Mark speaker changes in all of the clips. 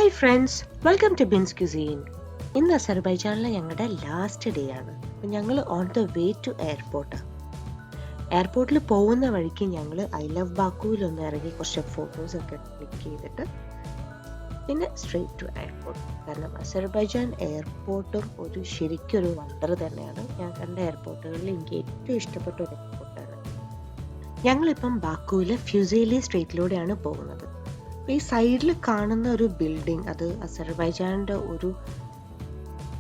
Speaker 1: Hi friends, welcome to Bins cuisine. ഇന്ന് അസർബൈജാനിലെ ഞങ്ങളുടെ ലാസ്റ്റ് ഡേ ആണ്. അപ്പം ഞങ്ങൾ ഓൺ ദ വേ ടു എയർപോർട്ടാണ്. എയർപോർട്ടിൽ പോകുന്ന വഴിക്ക് ഞങ്ങൾ ഐ ലവ് ബാക്കുവിലൊന്ന് ഇറങ്ങി കുറച്ച് ഫോട്ടോസൊക്കെ ക്ലിക്ക് ചെയ്തിട്ട് പിന്നെ സ്ട്രെയിറ്റ് ടു എയർപോർട്ട്. കാരണം അസർബൈജാൻ എയർപോർട്ടും ശരിക്കൊരു വണ്ടർ തന്നെയാണ്. ഞാൻ കണ്ട എയർപോർട്ടുകളിൽ എനിക്ക് ഏറ്റവും ഇഷ്ടപ്പെട്ട ഒരു എയർപോർട്ടാണ്. ഞങ്ങളിപ്പം ബാക്കുവിലെ ഫ്യൂസേലി സ്ട്രീറ്റിലൂടെയാണ് പോകുന്നത്. ഈ സൈഡിൽ കാണുന്ന ഒരു ബിൽഡിംഗ്, അത് അസർബൈജാൻ്റെ ഒരു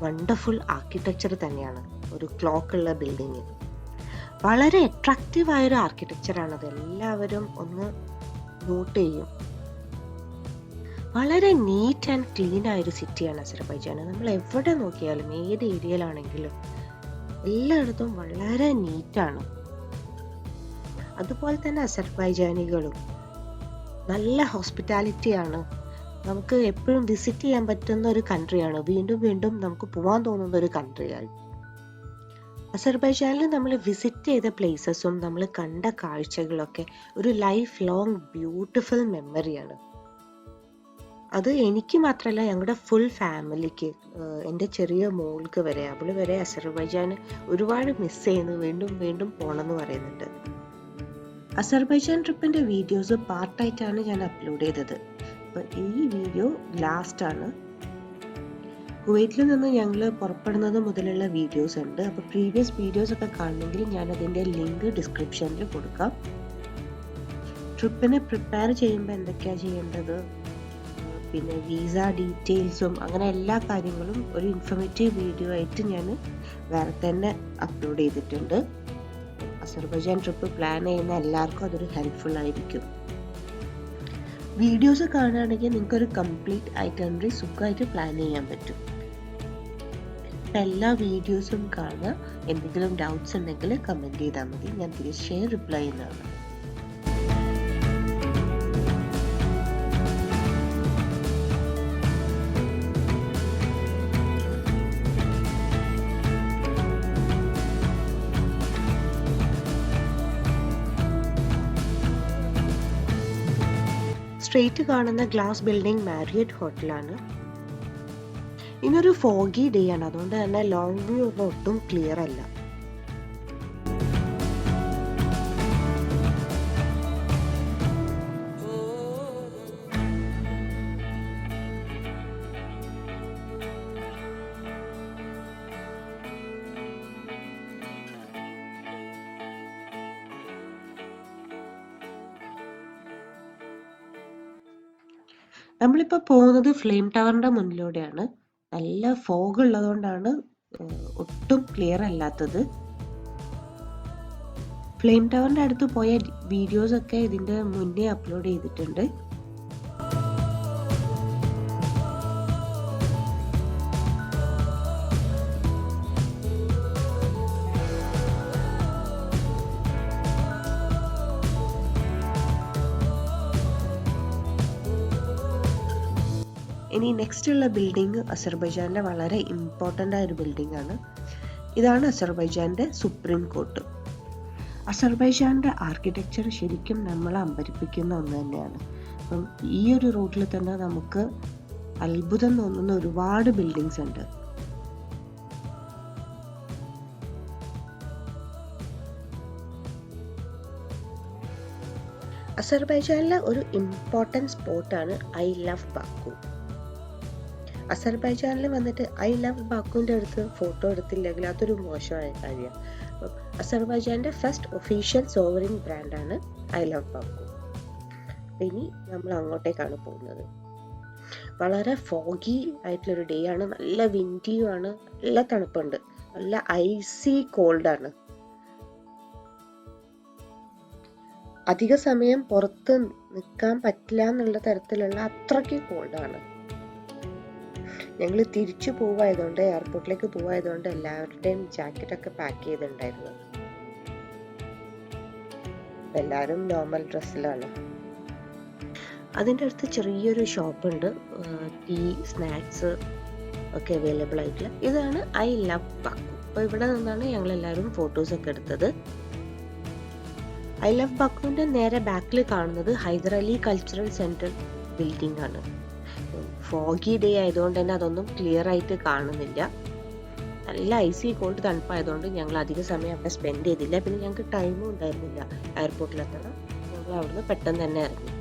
Speaker 1: വണ്ടർഫുൾ ആർക്കിടെക്ചർ തന്നെയാണ്. ഒരു ക്ലോക്ക് ഉള്ള ബിൽഡിങ്, വളരെ അട്രാക്റ്റീവ് ആയൊരു ആർക്കിടെക്ചറാണത്. എല്ലാവരും ഒന്ന് നോട്ട് ചെയ്യും. വളരെ നീറ്റ് ആൻഡ് ക്ലീൻ ആയൊരു സിറ്റിയാണ് അസർബൈജാൻ. നമ്മൾ എവിടെ നോക്കിയാലും ഏത് ഏരിയയിലാണെങ്കിലും എല്ലായിടത്തും വളരെ നീറ്റാണ്. അതുപോലെ തന്നെ അസർബൈജാനികളും നല്ല ഹോസ്പിറ്റാലിറ്റിയാണ്. നമുക്ക് എപ്പോഴും വിസിറ്റ് ചെയ്യാൻ പറ്റുന്ന ഒരു കൺട്രിയാണ്. വീണ്ടും വീണ്ടും നമുക്ക് പോകാൻ തോന്നുന്ന ഒരു കൺട്രിയാണ് അസർബൈജാനിൽ. നമ്മൾ വിസിറ്റ് ചെയ്ത പ്ലേസസും നമ്മൾ കണ്ട കാഴ്ചകളൊക്കെ ഒരു ലൈഫ് ലോങ് ബ്യൂട്ടിഫുൾ മെമ്മറിയാണ്. അത് എനിക്ക് മാത്രമല്ല, ഞങ്ങളുടെ ഫുൾ ഫാമിലിക്ക്, എൻ്റെ ചെറിയ മോൾക്ക് വരെ, അവള് വരെ അസർബൈജാന് ഒരുപാട് മിസ് ചെയ്യുന്നു. വീണ്ടും വീണ്ടും പോകണമെന്ന് പറയുന്നുണ്ട്. അസർബൈജാൻ ട്രിപ്പിൻ്റെ വീഡിയോസ് പാർട്ടായിട്ടാണ് ഞാൻ അപ്ലോഡ് ചെയ്തത്. അപ്പോൾ ഈ വീഡിയോ ലാസ്റ്റാണ്. കുവൈറ്റിൽ നിന്ന് ഞങ്ങൾ പുറപ്പെടുന്നത് മുതലുള്ള വീഡിയോസ് ഉണ്ട്. അപ്പോൾ പ്രീവിയസ് വീഡിയോസ് ഒക്കെ കാണണമെങ്കിൽ ഞാൻ അതിൻ്റെ ലിങ്ക് ഡിസ്ക്രിപ്ഷനിൽ കൊടുക്കാം. ട്രിപ്പിനെ പ്രിപ്പയർ ചെയ്യുമ്പോൾ എന്തൊക്കെയാണ് ചെയ്യേണ്ടത്, പിന്നെ വിസ ഡീറ്റെയിൽസും അങ്ങനെ എല്ലാ കാര്യങ്ങളും ഒരു ഇൻഫോർമേറ്റീവ് വീഡിയോ ആയിട്ട് ഞാൻ വേറെ തന്നെ അപ്ലോഡ് ചെയ്തിട്ടുണ്ട്. അസർബൈജാൻ ട്രിപ്പ് പ്ലാൻ ചെയ്യുന്ന എല്ലാവർക്കും അതൊരു ഹെൽപ്ഫുൾ ആയിരിക്കും. വീഡിയോസ് കാണുകയാണെങ്കിൽ നിങ്ങൾക്കൊരു കംപ്ലീറ്റ് ഐറ്റനറി സുഖമായിട്ട് പ്ലാൻ ചെയ്യാൻ പറ്റും. എല്ലാ വീഡിയോസും കാണുക. എന്തെങ്കിലും ഡൗട്ട്സ് ഉണ്ടെങ്കിൽ കമൻറ്റ് ചെയ്താൽ മതി, ഞാൻ തീർച്ചയായും റിപ്ലൈ ചെയ്യുന്നതാണ്. സ്ട്രേറ്റ് കാണുന്ന ഗ്ലാസ് ബിൽഡിംഗ് മാരിയറ്റ് ഹോട്ടലാണ്. ഇന്നൊരു ഫോഗി ഡേ ആണ്, അതുകൊണ്ട് തന്നെ ലോങ് വ്യൂ ഒന്നും ഒട്ടും ക്ലിയർ അല്ല. നമ്മളിപ്പോൾ പോകുന്നത് ഫ്ലെയിം ടവറിൻ്റെ മുന്നിലൂടെയാണ്. നല്ല ഫോഗ് ഉള്ളതുകൊണ്ടാണ് ഒട്ടും ക്ലിയർ അല്ലാത്തത്. ഫ്ലെയിം ടവറിൻ്റെ അടുത്ത് പോയ വീഡിയോസ് ഒക്കെ ഇതിൻ്റെ മുന്നേ അപ്ലോഡ് ചെയ്തിട്ടുണ്ട്. ഇനി നെക്സ്റ്റ് ഉള്ള ബിൽഡിംഗ് അസർബൈജാനിലെ വളരെ ഇമ്പോർട്ടൻ്റ് ആയ ഒരു ബിൽഡിംഗ് ആണ്. ഇതാണ് അസർബൈജാൻ്റെ സുപ്രീം കോർട്ട്. അസർബൈജാൻ്റെ ആർക്കിടെക്ചർ ശരിക്കും നമ്മളെ അമ്പരിപ്പിക്കുന്ന ഒന്ന് തന്നെയാണ്. അപ്പം ഈ ഒരു റൂട്ടിൽ തന്നെ നമുക്ക് അത്ഭുതം തോന്നുന്ന ഒരുപാട് ബിൽഡിങ്സ് ഉണ്ട്. അസർബൈജാനിലെ ഒരു ഇമ്പോർട്ടൻറ്റ് സ്പോട്ടാണ് ഐ ലവ് ബാക്കു. അസർബൈജാനിൽ വന്നിട്ട് ഐ ലവ് ബാക്കുവിൻ്റെ അടുത്ത് ഫോട്ടോ എടുത്തില്ലെങ്കിൽ അതൊരു മോശമായ കാര്യമാണ്. അസർബൈജാൻ്റെ ഫസ്റ്റ് ഒഫീഷ്യൽ സോവറിൻ ബ്രാൻഡാണ് ഐ ലവ് ബാക്കു. ഇനി നമ്മൾ അങ്ങോട്ടേക്കാണ് പോകുന്നത്. വളരെ ഫോഗി ആയിട്ടുള്ളൊരു ഡേ ആണ്. നല്ല വിൻഡിയും ആണ്, നല്ല തണുപ്പുണ്ട്, നല്ല ഐസി കോൾഡാണ്. അധിക സമയം പുറത്ത് നിൽക്കാൻ പറ്റില്ല എന്നുള്ള തരത്തിലുള്ള അത്രയ്ക്ക് കോൾഡാണ്. ഞങ്ങൾ തിരിച്ചു പോവായതുകൊണ്ട്, എയർപോർട്ടിലേക്ക് പോവായതുകൊണ്ട് എല്ലാവരുടെയും ജാക്കറ്റൊക്കെ പാക്ക് ചെയ്തിട്ടുണ്ടായിരുന്നു. എല്ലാവരും നോർമൽ ഡ്രസ്സിലാണ്. അതിൻ്റെ അടുത്ത് ചെറിയൊരു ഷോപ്പുണ്ട്, ടീ സ്നാക്സ് ഒക്കെ അവൈലബിൾ ആയിട്ടുള്ള. ഇതാണ് ഐ ലവ് ബാക്കു. അപ്പോൾ ഇവിടെ നിന്നാണ് ഞങ്ങൾ എല്ലാവരും ഫോട്ടോസൊക്കെ എടുത്തത്. ഐ ലവ് ബാക്കുവിൻ്റെ നേരെ ബാക്കിൽ കാണുന്നത് Haidar Ali cultural centre building ആണ്. ഫോഗി ഡേ ആയതുകൊണ്ട് തന്നെ അതൊന്നും ക്ലിയർ ആയിട്ട് കാണുന്നില്ല. നല്ല ഐസി കോൾഡ് തണുപ്പായതുകൊണ്ട് ഞങ്ങൾ അധിക സമയം അവിടെ സ്പെൻഡ് ചെയ്തില്ല. പിന്നെ ഞങ്ങൾക്ക് ടൈമും ഉണ്ടായിരുന്നില്ല എയർപോർട്ടിലെത്തണം. ഞങ്ങൾ അവിടുന്ന് പെട്ടെന്ന് തന്നെ ഇറങ്ങി.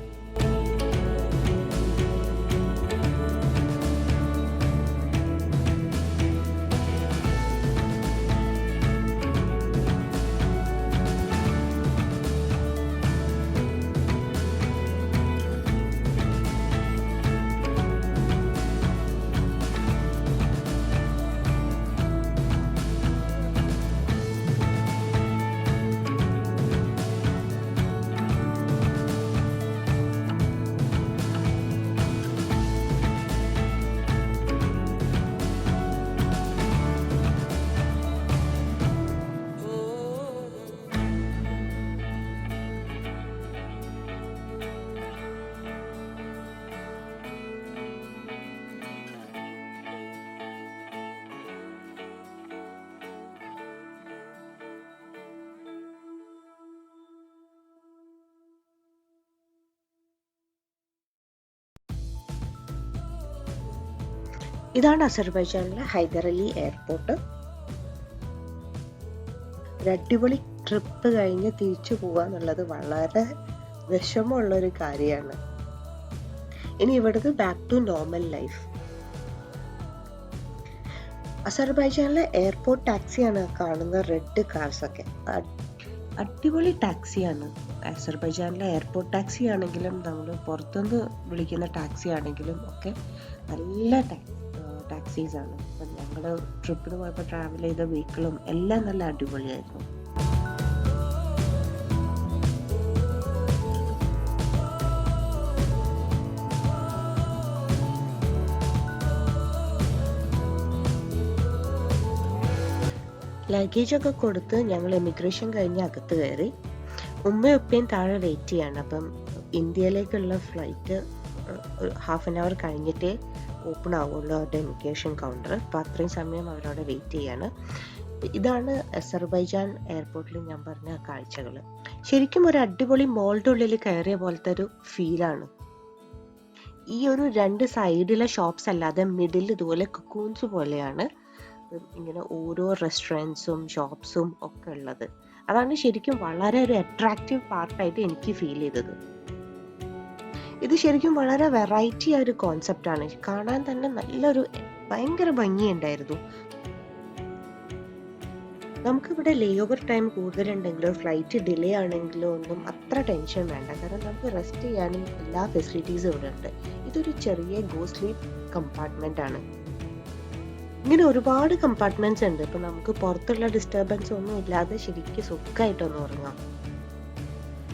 Speaker 1: ഇതാണ് അസർബൈജാനിലെ ഹൈദർ അലി എയർപോർട്ട്. ഒരു അടിപൊളി ട്രിപ്പ് കഴിഞ്ഞ് തിരിച്ചു പോവുക എന്നുള്ളത് വളരെ വിഷമമുള്ള ഒരു കാര്യമാണ്. ഇനി ഇവിടുന്ന് ബാക്ക് ടു നോർമൽ ലൈഫ്. അസർബൈജാനിലെ എയർപോർട്ട് ടാക്സിയാണ് കാണുന്ന റെഡ് കാർസ് ഒക്കെ. അടിപൊളി ടാക്സിയാണ്. അസർബൈജാനിലെ എയർപോർട്ട് ടാക്സി ആണെങ്കിലും നമ്മൾ പുറത്തുനിന്ന് വിളിക്കുന്ന ടാക്സി ആണെങ്കിലും ഒക്കെ നല്ല ടാക്സീസ് ആണ്. അപ്പം ഞങ്ങൾ ട്രിപ്പിന് പോയപ്പോൾ ട്രാവൽ ചെയ്ത വെഹിക്കിളും എല്ലാം നല്ല അടിപൊളിയായിരുന്നു. ലഗേജൊക്കെ കൊടുത്ത് ഞങ്ങൾ എമിഗ്രേഷൻ കഴിഞ്ഞ് അകത്ത് കയറി. ഉമ്മയും ഉപ്പയും താഴെ വെയിറ്റ് ചെയ്യാണ്. അപ്പം ഇന്ത്യയിലേക്കുള്ള ഫ്ലൈറ്റ് ഹാഫ് ആൻ അവർ കഴിഞ്ഞിട്ടേ ഓപ്പൺ ആവുള്ളൂ അവരുടെ എമിഗ്രേഷൻ കൗണ്ടർ. അപ്പോൾ അത്രയും സമയം അവരവിടെ വെയിറ്റ് ചെയ്യാണ്. ഇതാണ് അസർബൈജാൻ എയർപോർട്ടിൽ ഞാൻ പറഞ്ഞ കാഴ്ചകൾ. ശരിക്കും ഒരു അടിപൊളി മോളുടെ ഉള്ളിൽ കയറിയ പോലത്തെ ഒരു ഫീലാണ്. ഈ ഒരു രണ്ട് സൈഡിലെ ഷോപ്സ് അല്ലാതെ മിഡിൽ ഇതുപോലെ കുക്കൂൺസ് പോലെയാണ് ഇങ്ങനെ ഓരോ റെസ്റ്റോറൻറ്റ്സും ഷോപ്സും ഒക്കെ ഉള്ളത്. അതാണ് ശരിക്കും വളരെ ഒരു അട്രാക്റ്റീവ് പാർട്ടായിട്ട് എനിക്ക് ഫീൽ ചെയ്തത്. ഇത് ശരിക്കും വളരെ വെറൈറ്റി ആയ ഒരു കോൺസെപ്റ്റ് ആണ്. കാണാൻ തന്നെ നല്ലൊരു ഭയങ്കര ഭംഗിയുണ്ടായിരുന്നു. നമുക്കിവിടെ ലേ ഓവർ ടൈം കൂടുതലുണ്ടെങ്കിലോ ഫ്ലൈറ്റ് ഡിലേ ആണെങ്കിലോ ഒന്നും അത്ര ടെൻഷൻ വേണ്ട. കാരണം നമുക്ക് റെസ്റ്റ് ചെയ്യാനും എല്ലാ ഫെസിലിറ്റീസും ഇവിടെ ഉണ്ട്. ഇതൊരു ചെറിയ ഗോ സ്ലീപ്പ് കമ്പാർട്ട്മെന്റ് ആണ്. ഇങ്ങനെ ഒരുപാട് കമ്പാർട്ട്മെന്റ്സ് ഉണ്ട്. ഇപ്പൊ നമുക്ക് പുറത്തുള്ള ഡിസ്റ്റർബൻസ് ഒന്നും ഇല്ലാതെ ശരിക്കും സുഖമായിട്ടൊന്നും ഉറങ്ങാം.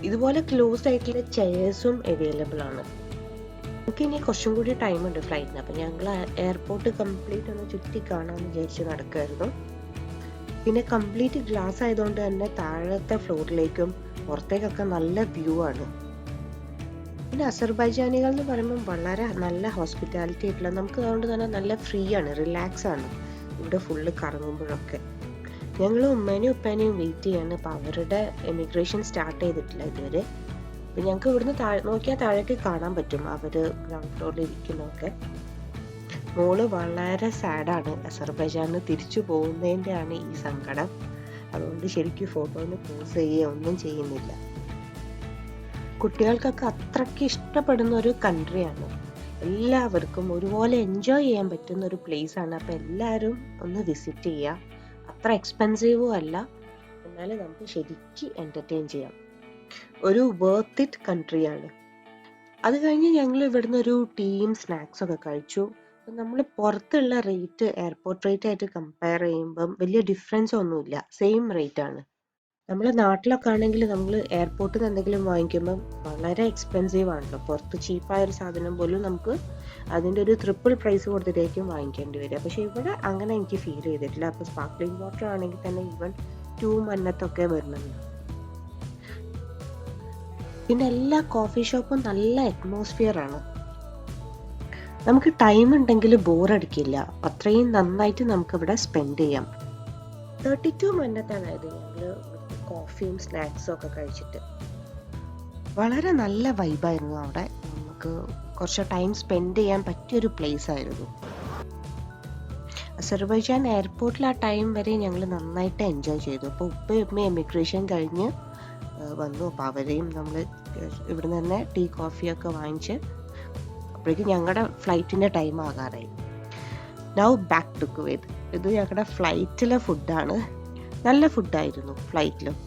Speaker 1: ഇതുപോലെ ക്ലോസ്ഡ് ആയിട്ടുള്ള ചെയർസും അവൈലബിൾ ആണ്. നമുക്ക് ഇനി കുറച്ചും കൂടി ടൈം ഉണ്ട് ഫ്ലൈറ്റിന്. അപ്പം ഞങ്ങൾ എയർപോർട്ട് കംപ്ലീറ്റ് ഒന്ന് ചുറ്റി കാണാമെന്ന് വിചാരിച്ച് നടക്കുമായിരുന്നു. പിന്നെ കംപ്ലീറ്റ് ഗ്ലാസ് ആയതുകൊണ്ട് തന്നെ താഴത്തെ ഫ്ലോറിലേക്കും പുറത്തേക്കൊക്കെ നല്ല വ്യൂ ആണ്. പിന്നെ അസർബൈജാനികൾ എന്ന് പറയുമ്പോൾ വളരെ നല്ല ഹോസ്പിറ്റാലിറ്റി ആയിട്ടുള്ള, നമുക്ക് അതുകൊണ്ട് തന്നെ നല്ല ഫ്രീ ആണ്, റിലാക്സ് ആണ് ഇവിടെ ഫുള്ള് കറങ്ങുമ്പോഴൊക്കെ. ഞങ്ങൾ ഉമ്മേനെയും ഉപ്പേനെയും വെയിറ്റ് ചെയ്യാണ്. അപ്പം അവരുടെ എമിഗ്രേഷൻ സ്റ്റാർട്ട് ചെയ്തിട്ടില്ല ഇതുവരെ. അപ്പം ഞങ്ങൾക്ക് ഇവിടുന്ന് നോക്കിയാൽ താഴേക്ക് കാണാൻ പറ്റും അവർ ഗ്രൗണ്ട് ഫ്ലോറിൽ ഇരിക്കുന്നതൊക്കെ. മോള് വളരെ സാഡാണ്. അസർബൈജാനിൽ തിരിച്ചു പോകുന്നതിൻ്റെ ആണ് ഈ സങ്കടം. അതുകൊണ്ട് ശരിക്കും ഫോട്ടോന്ന് പോസ് ചെയ്യുക ഒന്നും ചെയ്യുന്നില്ല. കുട്ടികൾക്കൊക്കെ അത്രയ്ക്ക് ഇഷ്ടപ്പെടുന്ന ഒരു കൺട്രിയാണ്. എല്ലാവർക്കും ഒരുപോലെ എൻജോയ് ചെയ്യാൻ പറ്റുന്ന ഒരു പ്ലേസ് ആണ്. അപ്പം എല്ലാവരും ഒന്ന് വിസിറ്റ് ചെയ്യുക. അത്ര എക്സ്പെൻസീവും അല്ല, എന്നാലും നമുക്ക് ശരിക്കും എൻ്റർടൈൻ ചെയ്യാം. ഒരു വർത്ത് ഇറ്റ് കൺട്രിയാണ്. അത് കഴിഞ്ഞ് ഞങ്ങൾ ഇവിടുന്ന് ഒരു ടീയും സ്നാക്സ് ഒക്കെ കഴിച്ചു. നമ്മൾ പുറത്തുള്ള റേറ്റ് എയർപോർട്ട് റേറ്റ് ആയിട്ട് കമ്പയർ ചെയ്യുമ്പം വലിയ ഡിഫറൻസ് ഒന്നുമില്ല, സെയിം റേറ്റ് ആണ്. നമ്മളെ നാട്ടിലൊക്കെ ആണെങ്കിൽ നമ്മൾ എയർപോർട്ടിൽ നിന്ന് എന്തെങ്കിലും വാങ്ങിക്കുമ്പം വളരെ എക്സ്പെൻസീവ് ആണല്ലോ. പുറത്ത് ചീപ്പായ ഒരു സാധനം പോലും നമുക്ക് അതിൻ്റെ ഒരു ട്രിപ്പിൾ പ്രൈസ് കൊടുത്തിട്ടായിരിക്കും വാങ്ങിക്കേണ്ടി വരിക. പക്ഷെ ഇവിടെ അങ്ങനെ എനിക്ക് ഫീൽ ചെയ്തിട്ടില്ല. അപ്പോൾ സ്പാർക്ലിംഗ് വാട്ടർ ആണെങ്കിൽ തന്നെ ഈവൻ 2 മന്നത്തൊക്കെ വരുന്നുണ്ട്. പിന്നെ എല്ലാ കോഫി ഷോപ്പും നല്ല അറ്റ്മോസ്ഫിയർ ആണ്. നമുക്ക് ടൈം ഉണ്ടെങ്കിൽ ബോറടിക്കില്ല. അത്രയും നന്നായിട്ട് നമുക്കിവിടെ സ്പെൻഡ് ചെയ്യാം. 32 മന്നത്താണായത് ഞങ്ങൾ കോഫിയും സ്നാക്സും ഒക്കെ കഴിച്ചിട്ട്. വളരെ നല്ല വൈബായിരുന്നു അവിടെ. നമുക്ക് കുറച്ച് ടൈം സ്പെൻഡ് ചെയ്യാൻ പറ്റിയൊരു പ്ലേസ് ആയിരുന്നു. അസർബൈജാൻ എയർപോർട്ടിൽ ആ ടൈം വരെ ഞങ്ങൾ നന്നായിട്ട് എൻജോയ് ചെയ്തു. അപ്പോൾ ഉപ്പയും ഉമ്മയും എമിഗ്രേഷൻ കഴിഞ്ഞ് വന്നു. അപ്പോൾ അവരെയും നമ്മൾ ഇവിടുന്ന് തന്നെ ടീ കോഫിയൊക്കെ വാങ്ങിച്ച് അപ്പോഴേക്കും ഞങ്ങളുടെ ഫ്ലൈറ്റിൻ്റെ ടൈം ആകാറായി. Now back to Kuwait. ഇത് ഞങ്ങളുടെ ഫ്ലൈറ്റിലെ ഫുഡാണ്. നല്ല ഫുഡായിരുന്നു ഫ്ലൈറ്റിലും.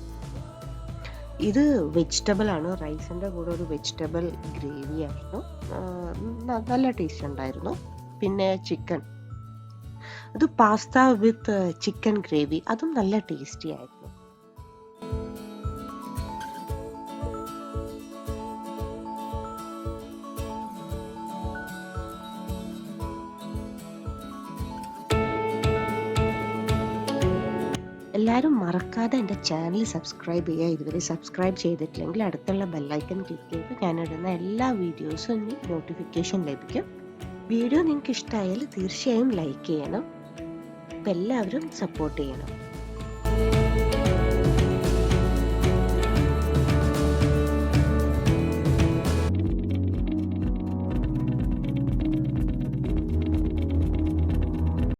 Speaker 1: ഇത് വെജിറ്റബിൾ ആണ്. റൈസിൻ്റെ കൂടെ ഒരു വെജിറ്റബിൾ ഗ്രേവി ആയിരുന്നു. നല്ല ടേസ്റ്റ് ഉണ്ടായിരുന്നു. പിന്നെ ചിക്കൻ, അത് പാസ്ത വിത്ത് ചിക്കൻ ഗ്രേവി, അതും നല്ല ടേസ്റ്റി ആയിരുന്നു. എല്ലാവരും മറക്കാതെ എൻ്റെ ചാനൽ സബ്സ്ക്രൈബ് ചെയ്യുക. ഇതുവരെ സബ്സ്ക്രൈബ് ചെയ്തിട്ടില്ലെങ്കിൽ അടുത്തുള്ള ബെല്ലൈക്കൺ ക്ലിക്ക് ചെയ്ത് ഞാനിടുന്ന എല്ലാ വീഡിയോസും നോട്ടിഫിക്കേഷൻ ലഭിക്കും. വീഡിയോ നിങ്ങൾക്ക് ഇഷ്ടമായാൽ തീർച്ചയായും ലൈക്ക് ചെയ്യണം. അപ്പം എല്ലാവരും സപ്പോർട്ട് ചെയ്യണം.